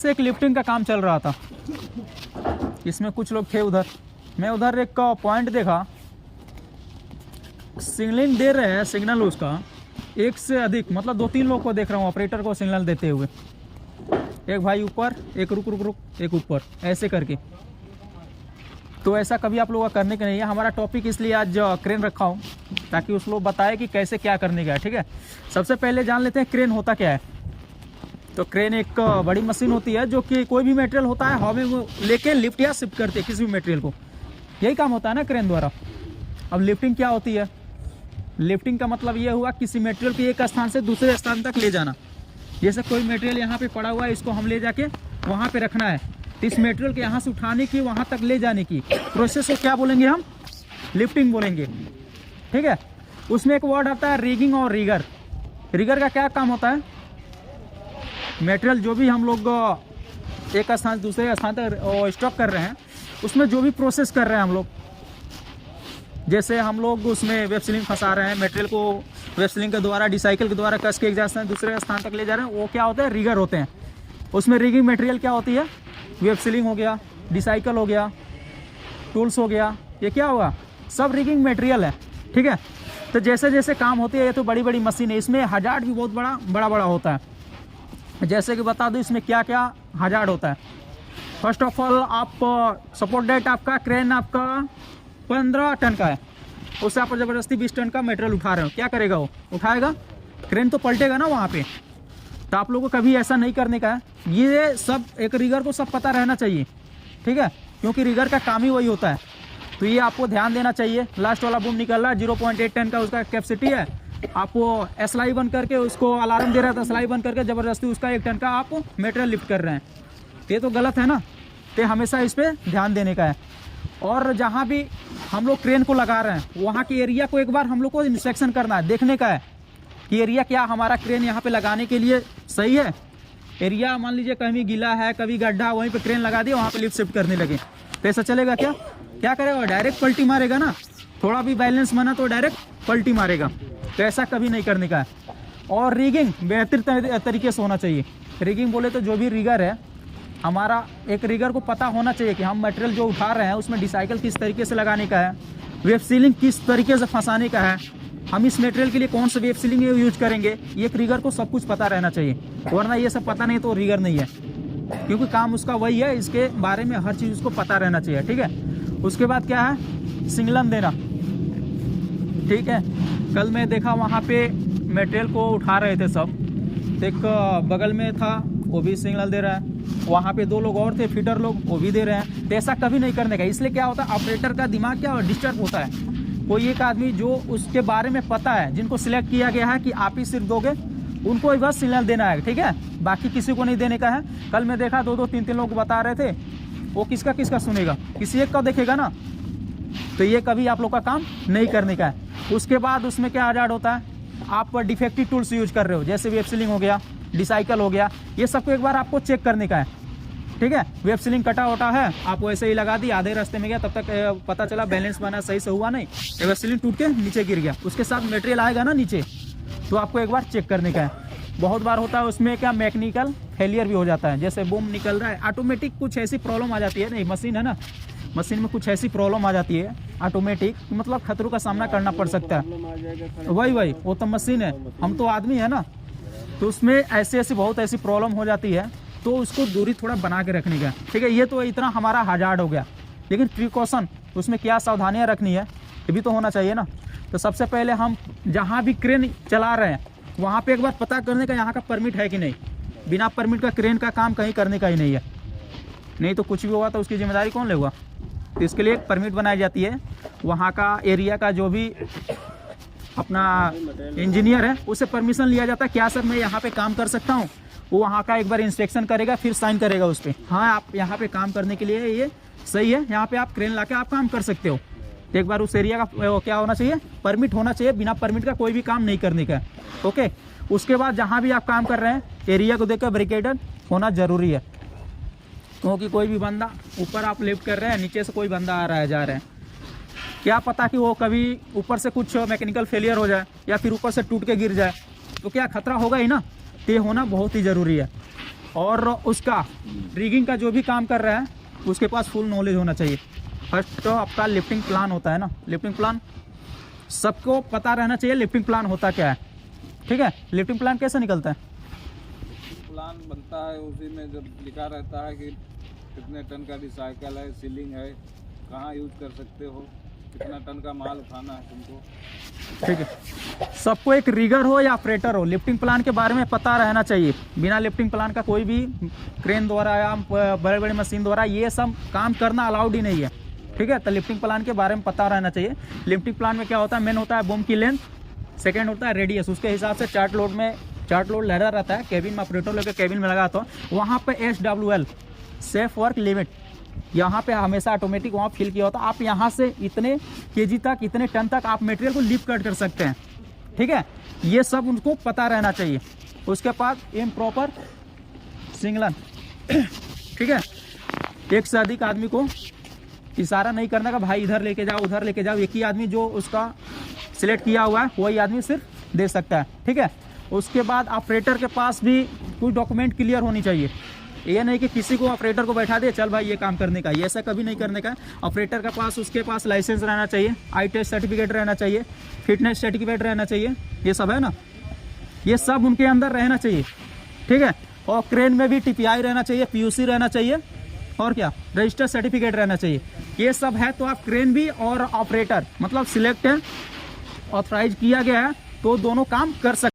से एक लिफ्टिंग का काम चल रहा था। इसमें कुछ लोग थे उधर, मैं उधर एक पॉइंट देखा, सिग्नलिंग दे रहे हैं, सिग्नल उसका एक से अधिक, मतलब 2-3 लोग को देख रहा हूँ ऑपरेटर को सिग्नल देते हुए। एक भाई ऊपर, एक रुक रुक रुक, एक ऊपर, ऐसे करके। तो ऐसा कभी आप लोगों का करने का नहीं है। हमारा टॉपिक इसलिए आज क्रेन रखा हूँ ताकि उस लोग बताए कि कैसे क्या करने का है। ठीक है, सबसे पहले जान लेते हैं क्रेन होता क्या है। तो क्रेन एक बड़ी मशीन होती है जो कि कोई भी मटेरियल होता है हवा में लेके लिफ्ट या शिफ्ट करते हैं किसी भी मटेरियल को, यही काम होता है ना क्रेन द्वारा। अब लिफ्टिंग क्या होती है? लिफ्टिंग का मतलब ये हुआ किसी मटेरियल को एक स्थान से दूसरे स्थान तक ले जाना। जैसे कोई मटेरियल यहाँ पे पड़ा हुआ है, इसको हम ले जाके वहाँ पे रखना है, तो इस मटेरियल को यहाँ से उठाने की वहाँ तक ले जाने की प्रोसेस को क्या बोलेंगे हम? लिफ्टिंग बोलेंगे। ठीक है, उसमें एक वर्ड आता है रिगिंग और रिगर। रिगर का क्या काम होता है? मटेरियल जो भी हम लोग एक स्थान से दूसरे स्थान तक स्टॉक कर रहे हैं, उसमें जो भी प्रोसेस कर रहे हैं हम लोग, जैसे हम लोग उसमें वेब सीलिंग फंसा रहे हैं, मटेरियल को वेब सीलिंग के द्वारा डिसाइकिल के द्वारा कस के एक स्थान दूसरे स्थान तक ले जा रहे हैं, वो क्या होते हैं? रिगर होते हैं। उसमें रिगिंग मटेरियल क्या होती है? वेब सीलिंग हो गया, डिसाइकिल हो गया, टूल्स हो गया, ये क्या होगा? सब रिगिंग मटेरियल है। ठीक है, तो जैसे जैसे काम होती है, ये तो बड़ी बड़ी मशीन है, इसमें हजार्ड भी बहुत बड़ा होता है। जैसे कि बता दूं इसमें क्या क्या हजार्ड होता है। फर्स्ट ऑफ ऑल, आप सपोर्ट डेट आपका क्रेन आपका 15 टन का है, उससे आप ज़बरदस्ती 20 टन का मटेरियल उठा रहे हो, क्या करेगा? वो उठाएगा, क्रेन तो पलटेगा ना वहाँ पे। तो आप लोगों को कभी ऐसा नहीं करने का है। ये सब एक रिगर को सब पता रहना चाहिए। ठीक है, क्योंकि रिगर का काम ही वही होता है। तो ये आपको ध्यान देना चाहिए। लास्ट वाला बूम निकल रहा है, 0.8 टन का उसका कैपेसिटी है। आप वो एसलाई बंद करके उसको अलार्म दे रहा था, एसलाई बंद करके ज़बरदस्ती उसका 1 टन का आप मटेरियल लिफ्ट कर रहे हैं, ये तो गलत है ना। तो हमेशा इस पर ध्यान देने का है। और जहाँ भी हम लोग क्रेन को लगा रहे हैं, वहाँ के एरिया को एक बार हम लोग को इंस्पेक्शन करना है, देखने का है कि एरिया क्या हमारा क्रेन यहाँ पे लगाने के लिए सही है। एरिया मान लीजिए कहीं गीला है, कभी गड्ढा, वहीं पे क्रेन लगा दिया, वहाँ पे लिफ्ट शिफ्ट करने लगे, तो ऐसा चलेगा क्या? क्या करेगा? डायरेक्ट पलटी मारेगा ना। थोड़ा भी बैलेंस बना तो डायरेक्ट पलटी मारेगा। तो ऐसा कभी नहीं करने का है। और रिगिंग बेहतर तरीके से होना चाहिए। रिगिंग बोले तो जो भी रिगर है हमारा, एक रिगर को पता होना चाहिए कि हम मटेरियल जो उठा रहे हैं उसमें डिसाइकिल किस तरीके से लगाने का है, वेब सीलिंग किस तरीके से फंसाने का है, हम इस मटेरियल के लिए कौन सा वेब सीलिंग यूज करेंगे। ये एक रिगर को सब कुछ पता रहना चाहिए, वरना ये सब पता नहीं तो रिगर नहीं है, क्योंकि काम उसका वही है, इसके बारे में हर चीज़ उसको पता रहना चाहिए। ठीक है, उसके बाद क्या है? सिग्नल देना। ठीक है, कल मैं देखा वहाँ पे मटेरियल को उठा रहे थे सब, एक बगल में था वो भी सिग्नल दे रहा है, वहाँ पे 2 लोग और थे फिटर लोग, वो भी दे रहे हैं। तो ऐसा कभी नहीं करने का। इसलिए क्या होता है, ऑपरेटर का दिमाग क्या डिस्टर्ब होता है। कोई एक आदमी जो उसके बारे में पता है, जिनको सिलेक्ट किया गया है कि आप ही सिर्फ दोगे, उनको ही बस सिग्नल देना है। ठीक है, बाकी किसी को नहीं देने का है। कल मैं देखा 2-2, 3-3 लोग बता रहे थे, वो किसका सुनेगा? किसी एक का देखेगा ना। तो ये कभी आप लोग का काम नहीं करने का है। उसके बाद उसमें क्या हजार्ड होता है? आप डिफेक्टिव टूल्स यूज कर रहे हो, जैसे वेब सीलिंग हो गया, डिसाइकिल हो गया, ये सबको एक बार आपको चेक करने का है। ठीक है, वेब सीलिंग कटा वटा है, आप वैसे ही लगा दी, आधे रास्ते में गया, तब तक पता चला बैलेंस बना सही से हुआ नहीं, वेब सीलिंग टूट के नीचे गिर गया, उसके साथ मटेरियल आएगा ना नीचे, तो आपको एक बार चेक करने का है। बहुत बार होता है उसमें क्या, मैकेनिकल फेलियर भी हो जाता है, जैसे बूम निकल रहा है, ऑटोमेटिक कुछ ऐसी प्रॉब्लम आ जाती है, नहीं मशीन है ना, मशीन में कुछ ऐसी प्रॉब्लम आ जाती है ऑटोमेटिक, मतलब खतरों का सामना करना पड़ सकता है। वही वो तो मशीन है, हम तो आदमी है ना। तो उसमें ऐसी बहुत ऐसी प्रॉब्लम हो जाती है, तो उसको दूरी थोड़ा बना के रखने का। ठीक है, ये तो इतना हमारा हजार्ड हो गया, लेकिन प्रिकॉशन उसमें क्या सावधानियां रखनी है ये भी तो होना चाहिए ना। तो सबसे पहले हम जहाँ भी क्रेन चला रहे हैं वहाँ पे एक बार पता करने का यहाँ का परमिट है कि नहीं। बिना परमिट का क्रेन का काम कहीं करने का ही नहीं है, नहीं तो कुछ भी हुआ तो उसकी जिम्मेदारी कौन लेगा। तो इसके लिए एक परमिट बनाई जाती है, वहाँ का एरिया का जो भी अपना इंजीनियर है उससे परमिशन लिया जाता है, क्या सर मैं यहाँ पे काम कर सकता हूँ। वो वहाँ का एक बार इंस्पेक्शन करेगा, फिर साइन करेगा उस पर, हाँ आप यहाँ पे काम करने के लिए ये सही है, यहाँ पे आप क्रेन ला के आप काम कर सकते हो। तो एक बार उस एरिया का क्या होना चाहिए, परमिट होना चाहिए। बिना परमिट का कोई भी काम नहीं करने का। ओके, उसके बाद जहाँ भी आप काम कर रहे हैं एरिया को देखकर बैरिकेडेड होना ज़रूरी है, क्योंकि कोई भी बंदा, ऊपर आप लिफ्ट कर रहे हैं, नीचे से कोई बंदा आ रहा है जा रहे हैं, क्या पता कि वो कभी ऊपर से कुछ मैकेनिकल फेलियर हो जाए या फिर ऊपर से टूट के गिर जाए, तो क्या खतरा होगा ही ना। तो ये होना बहुत ही ज़रूरी है। और उसका रिगिंग का जो भी काम कर रहा है उसके पास फुल नॉलेज होना चाहिए। फर्स्ट तो आपका लिफ्टिंग प्लान होता है ना, लिफ्टिंग प्लान सबको पता रहना चाहिए। लिफ्टिंग प्लान होता क्या है, ठीक है। लिफ्टिंग प्लान कैसे निकलता है? प्लान बनता है उसी में जब लिखा रहता है कि कितने टन का रिसाइकल है, सीलिंग है, कहाँ यूज कर सकते हो, कितना टन का माल उठाना है तुमको, ठीक है। सबको एक रिगर हो या ऑपरेटर हो, लिफ्टिंग प्लान के बारे में पता रहना चाहिए। बिना लिफ्टिंग प्लान का कोई भी क्रेन द्वारा या बड़े बड़े मशीन द्वारा ये सब काम करना अलाउड ही नहीं है, ठीक है। तो लिफ्टिंग प्लान के बारे में पता रहना चाहिए। लिफ्टिंग प्लान में क्या होता है, मेन होता है बूम की लेंथ, सेकेंड होता है रेडियस, उसके हिसाब से चार्ट लोड लहरा रहता है। केबिन में ऑपरेटर लेकर केबिन में लगा तो वहाँ पे SWL सेफ वर्क लिमिट यहाँ पे हमेशा ऑटोमेटिक वहाँ फिल किया होता है। आप यहाँ से इतने केजी तक, इतने टन तक आप मटेरियल को लिफ्ट कर सकते हैं, ठीक है। ये सब उनको पता रहना चाहिए। उसके बाद इम्प्रॉपर सिंगलन, ठीक है। एक से अधिक आदमी को इशारा नहीं करना का भाई इधर लेके जाओ उधर लेके जाओ। एक ही आदमी जो उसका सिलेक्ट किया हुआ है वही आदमी सिर्फ दे सकता है, ठीक है। उसके बाद ऑपरेटर के पास भी कोई डॉक्यूमेंट क्लियर होनी चाहिए। ये नहीं कि किसी को ऑपरेटर को बैठा दे चल भाई ये काम करने का, ये ऐसा कभी नहीं करने का। ऑपरेटर का पास उसके पास लाइसेंस रहना चाहिए, आई टेस्ट सर्टिफिकेट रहना चाहिए, फिटनेस सर्टिफिकेट रहना चाहिए, ये सब है ना, ये सब उनके अंदर रहना चाहिए, ठीक है। और क्रेन में भी TPI रहना चाहिए, PUC रहना चाहिए, और क्या रजिस्टर सर्टिफिकेट रहना चाहिए। ये सब है तो आप क्रेन भी और ऑपरेटर मतलब सिलेक्ट है, ऑथराइज किया गया है तो दोनों काम कर सकते।